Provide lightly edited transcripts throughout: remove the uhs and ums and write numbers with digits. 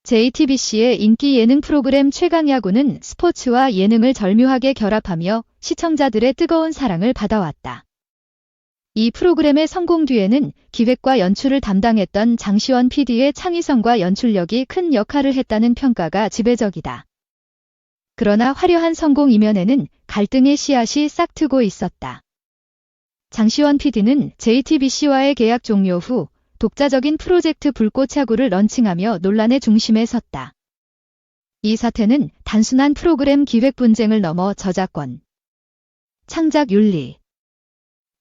JTBC의 인기 예능 프로그램 최강야구는 스포츠와 예능을 절묘하게 결합하며 시청자들의 뜨거운 사랑을 받아왔다. 이 프로그램의 성공 뒤에는 기획과 연출을 담당했던 장시원 PD의 창의성과 연출력이 큰 역할을 했다는 평가가 지배적이다. 그러나 화려한 성공 이면에는 갈등의 씨앗이 싹트고 있었다. 장시원 PD는 JTBC와의 계약 종료 후 독자적인 프로젝트 불꽃야구를 런칭하며 논란의 중심에 섰다. 이 사태는 단순한 프로그램 기획 분쟁을 넘어 저작권, 창작 윤리,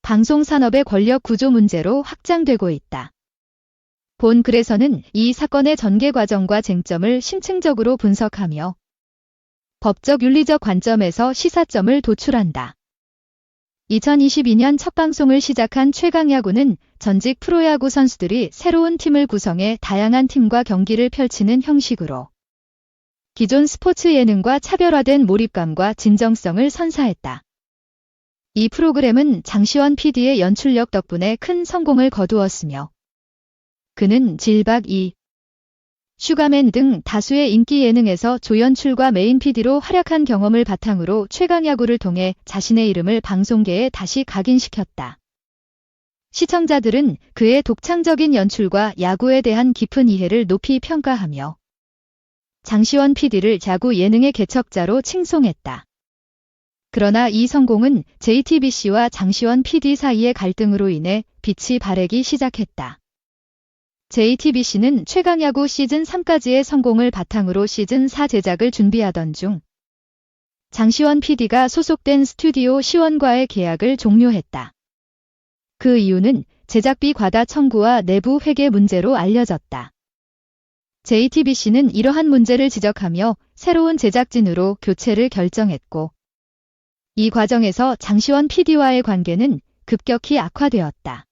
방송 산업의 권력 구조 문제로 확장되고 있다. 본 글에서는 이 사건의 전개 과정과 쟁점을 심층적으로 분석하며 법적 윤리적 관점에서 시사점을 도출한다. 2022년 첫 방송을 시작한 최강야구는 전직 프로야구 선수들이 새로운 팀을 구성해 다양한 팀과 경기를 펼치는 형식으로 기존 스포츠 예능과 차별화된 몰입감과 진정성을 선사했다. 이 프로그램은 장시원 PD의 연출력 덕분에 큰 성공을 거두었으며 그는 질박 2, 슈가맨 등 다수의 인기 예능에서 조연출과 메인 PD로 활약한 경험을 바탕으로 최강야구를 통해 자신의 이름을 방송계에 다시 각인시켰다. 시청자들은 그의 독창적인 연출과 야구에 대한 깊은 이해를 높이 평가하며 장시원 PD를 야구 예능의 개척자로 칭송했다. 그러나 이 성공은 JTBC와 장시원 PD 사이의 갈등으로 인해 빛이 바래기 시작했다. JTBC는 최강야구 시즌3까지의 성공을 바탕으로 시즌4 제작을 준비하던 중 장시원 PD가 소속된 스튜디오 시원과의 계약을 종료했다. 그 이유는 제작비 과다 청구와 내부 회계 문제로 알려졌다. JTBC는 이러한 문제를 지적하며 새로운 제작진으로 교체를 결정했고 이 과정에서 장시원 PD와의 관계는 급격히 악화되었다.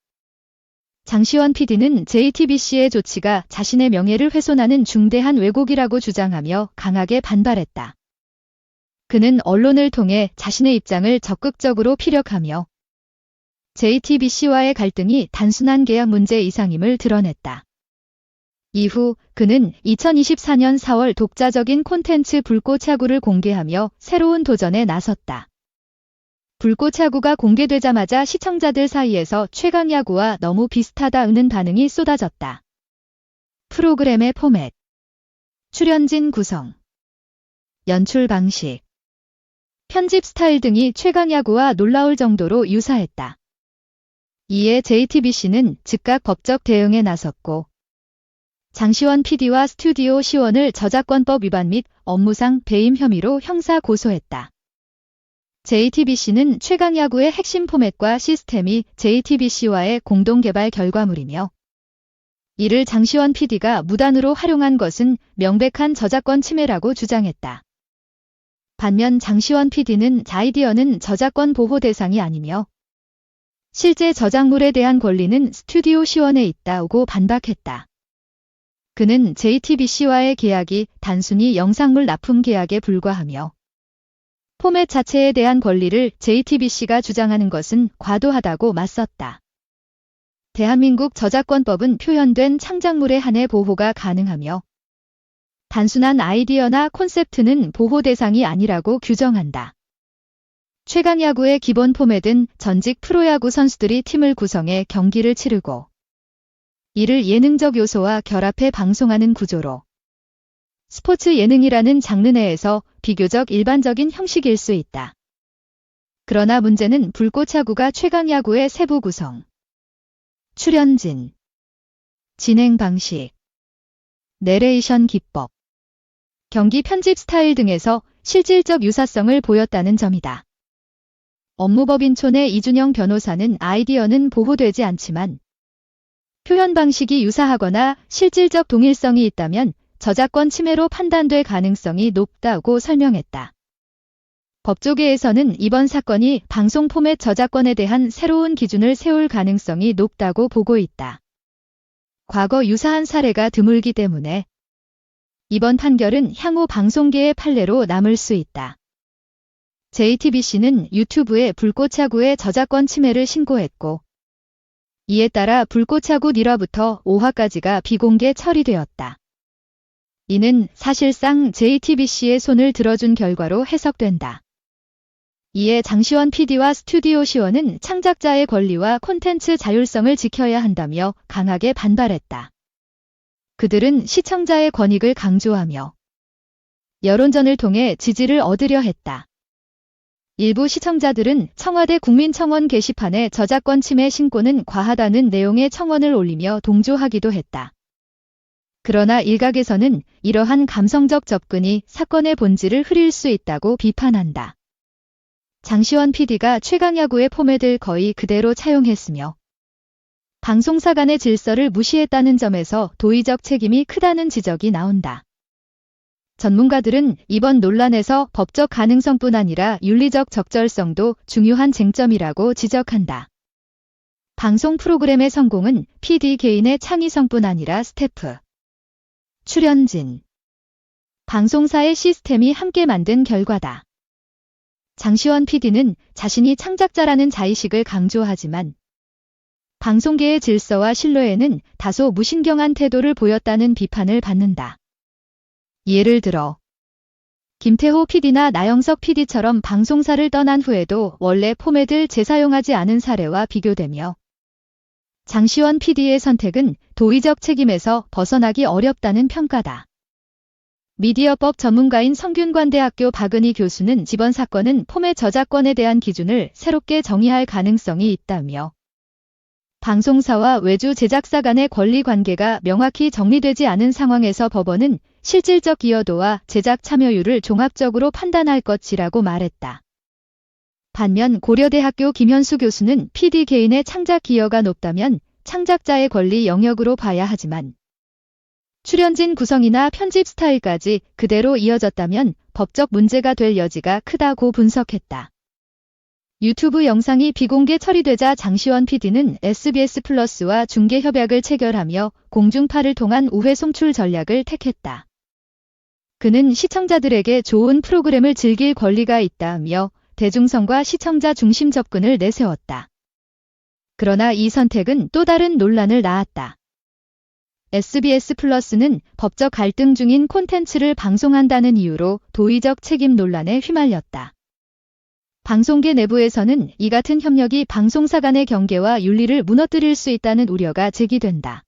장시원 PD는 JTBC의 조치가 자신의 명예를 훼손하는 중대한 왜곡이라고 주장하며 강하게 반발했다. 그는 언론을 통해 자신의 입장을 적극적으로 피력하며 JTBC와의 갈등이 단순한 계약 문제 이상임을 드러냈다. 이후 그는 2024년 4월 독자적인 콘텐츠 불꽃야구를 공개하며 새로운 도전에 나섰다. 불꽃야구가 공개되자마자 시청자들 사이에서 최강야구와 너무 비슷하다는 반응이 쏟아졌다. 프로그램의 포맷, 출연진 구성, 연출 방식, 편집 스타일 등이 최강야구와 놀라울 정도로 유사했다. 이에 JTBC는 즉각 법적 대응에 나섰고 장시원 PD와 스튜디오 시원을 저작권법 위반 및 업무상 배임 혐의로 형사 고소했다. JTBC는 최강야구의 핵심 포맷과 시스템이 JTBC와의 공동개발 결과물이며 이를 장시원 PD가 무단으로 활용한 것은 명백한 저작권 침해라고 주장했다. 반면 장시원 PD는 아이디어는 저작권 보호 대상이 아니며 실제 저작물에 대한 권리는 스튜디오 시원에 있다고 반박했다. 그는 JTBC와의 계약이 단순히 영상물 납품 계약에 불과하며 포맷 자체에 대한 권리를 JTBC가 주장하는 것은 과도하다고 맞섰다. 대한민국 저작권법은 표현된 창작물에 한해 보호가 가능하며 단순한 아이디어나 콘셉트는 보호 대상이 아니라고 규정한다. 최강야구의 기본 포맷은 전직 프로야구 선수들이 팀을 구성해 경기를 치르고 이를 예능적 요소와 결합해 방송하는 구조로 스포츠 예능이라는 장르 내에서 비교적 일반적인 형식일 수 있다. 그러나 문제는 불꽃야구가 최강야구의 세부 구성, 출연진, 진행 방식, 내레이션 기법, 경기 편집 스타일 등에서 실질적 유사성을 보였다는 점이다. 업무법인촌의 이준영 변호사는 아이디어는 보호되지 않지만 표현 방식이 유사하거나 실질적 동일성이 있다면 저작권 침해로 판단될 가능성이 높다고 설명했다. 법조계에서는 이번 사건이 방송 포맷 저작권에 대한 새로운 기준을 세울 가능성이 높다고 보고 있다. 과거 유사한 사례가 드물기 때문에 이번 판결은 향후 방송계의 판례로 남을 수 있다. JTBC는 유튜브에 불꽃야구의 저작권 침해를 신고했고 이에 따라 불꽃야구 1화부터 5화까지가 비공개 처리되었다. 이는 사실상 JTBC의 손을 들어준 결과로 해석된다. 이에 장시원 PD와 스튜디오 시원은 창작자의 권리와 콘텐츠 자율성을 지켜야 한다며 강하게 반발했다. 그들은 시청자의 권익을 강조하며 여론전을 통해 지지를 얻으려 했다. 일부 시청자들은 청와대 국민청원 게시판에 저작권 침해 신고는 과하다는 내용의 청원을 올리며 동조하기도 했다. 그러나 일각에서는 이러한 감성적 접근이 사건의 본질을 흐릴 수 있다고 비판한다. 장시원 PD가 최강야구의 포맷을 거의 그대로 차용했으며 방송사 간의 질서를 무시했다는 점에서 도의적 책임이 크다는 지적이 나온다. 전문가들은 이번 논란에서 법적 가능성뿐 아니라 윤리적 적절성도 중요한 쟁점이라고 지적한다. 방송 프로그램의 성공은 PD 개인의 창의성뿐 아니라 스태프, 출연진, 방송사의 시스템이 함께 만든 결과다. 장시원 PD는 자신이 창작자라는 자의식을 강조하지만 방송계의 질서와 신뢰에는 다소 무신경한 태도를 보였다는 비판을 받는다. 예를 들어 김태호 PD나 나영석 PD처럼 방송사를 떠난 후에도 원래 포맷을 재사용하지 않은 사례와 비교되며 장시원 PD의 선택은 도의적 책임에서 벗어나기 어렵다는 평가다. 미디어법 전문가인 성균관대학교 박은희 교수는 이번 사건은 포맷 저작권에 대한 기준을 새롭게 정의할 가능성이 있다며 방송사와 외주 제작사 간의 권리 관계가 명확히 정리되지 않은 상황에서 법원은 실질적 기여도와 제작 참여율을 종합적으로 판단할 것이라고 말했다. 반면 고려대학교 김현수 교수는 PD 개인의 창작 기여가 높다면 창작자의 권리 영역으로 봐야 하지만 출연진 구성이나 편집 스타일까지 그대로 이어졌다면 법적 문제가 될 여지가 크다고 분석했다. 유튜브 영상이 비공개 처리되자 장시원 PD는 SBS 플러스와 중개 협약을 체결하며 공중파를 통한 우회 송출 전략을 택했다. 그는 시청자들에게 좋은 프로그램을 즐길 권리가 있다며 대중성과 시청자 중심 접근을 내세웠다. 그러나 이 선택은 또 다른 논란을 낳았다. SBS 플러스는 법적 갈등 중인 콘텐츠를 방송한다는 이유로 도의적 책임 논란에 휘말렸다. 방송계 내부에서는 이 같은 협력이 방송사 간의 경계와 윤리를 무너뜨릴 수 있다는 우려가 제기된다.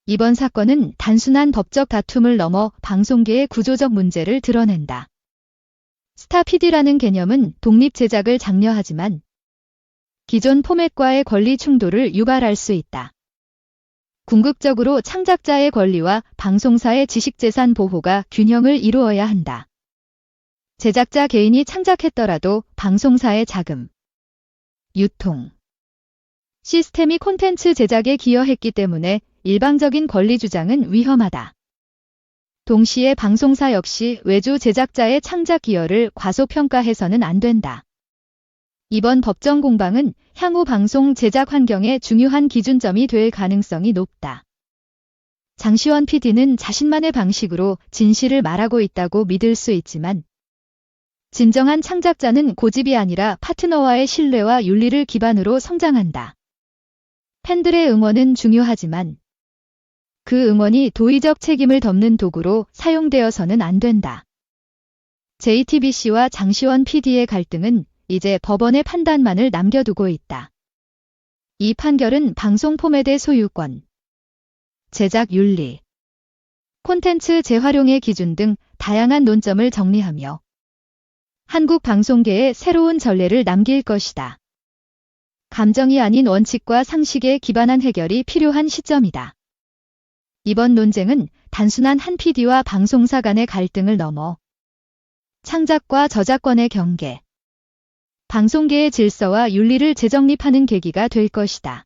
이번 사건은 단순한 법적 다툼을 넘어 방송계의 구조적 문제를 드러낸다. 스타 PD라는 개념은 독립 제작을 장려하지만 기존 포맷과의 권리 충돌을 유발할 수 있다. 궁극적으로 창작자의 권리와 방송사의 지식재산 보호가 균형을 이루어야 한다. 제작자 개인이 창작했더라도 방송사의 자금, 유통, 시스템이 콘텐츠 제작에 기여했기 때문에 일방적인 권리 주장은 위험하다. 동시에 방송사 역시 외주 제작자의 창작 기여를 과소평가해서는 안 된다. 이번 법정 공방은 향후 방송 제작 환경의 중요한 기준점이 될 가능성이 높다. 장시원 PD는 자신만의 방식으로 진실을 말하고 있다고 믿을 수 있지만 진정한 창작자는 고집이 아니라 파트너와의 신뢰와 윤리를 기반으로 성장한다. 팬들의 응원은 중요하지만 그 응원이 도의적 책임을 덮는 도구로 사용되어서는 안 된다. JTBC와 장시원 PD의 갈등은 이제 법원의 판단만을 남겨두고 있다. 이 판결은 방송 포맷의 소유권, 제작 윤리, 콘텐츠 재활용의 기준 등 다양한 논점을 정리하며 한국 방송계에 새로운 전례를 남길 것이다. 감정이 아닌 원칙과 상식에 기반한 해결이 필요한 시점이다. 이번 논쟁은 단순한 한 PD와 방송사 간의 갈등을 넘어 창작과 저작권의 경계, 방송계의 질서와 윤리를 재정립하는 계기가 될 것이다.